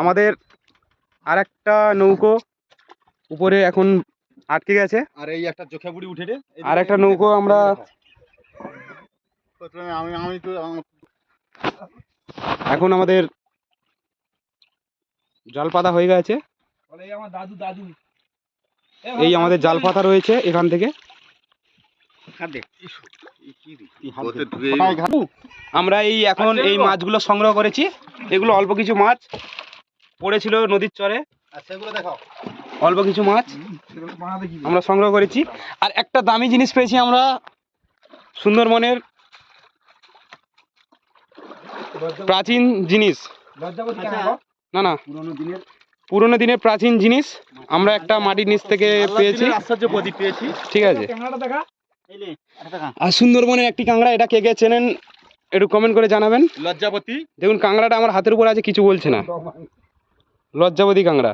আমাদের আর একটা নৌকো উপরে এখন আটকে গেছে, আর এই একটা চোখে বুড়ি উঠে রে, আর একটা নৌকো আমরা আমি তো এখন আমাদের জাল পাতা হয়ে গেছে। আমার দাদু দাদু এই আমাদের জাল পাতা রয়েছে এখান থেকে। আমরা এই এখন এই মাছগুলো সংগ্রহ করেছি। এগুলো অল্প কিছু মাছ পড়েছিল নদীর চরে, সেগুলো দেখাও। অল্প কিছু মাছ আমরা সংগ্রহ করেছি। আর একটা দামি জিনিস পেয়েছি আমরা, সুন্দরবনের প্রাচীন জিনিস। না না, পুরোনো দিনের প্রাচীন জিনিস আমরা একটা মাটির নিচ থেকে পেয়েছি। আশ্চর্য প্রদীপ পেয়েছি। ঠিক আছে, আর সুন্দরবনের একটি কাঁকড়া, এটা কে কে চেনেন একটু কমেন্ট করে জানাবেন। লজ্জাবতী। দেখুন কাঁকড়াটা আমার হাতের উপর আছে, কিছু বলছে না। লজ্জাবতী কাঁকড়া।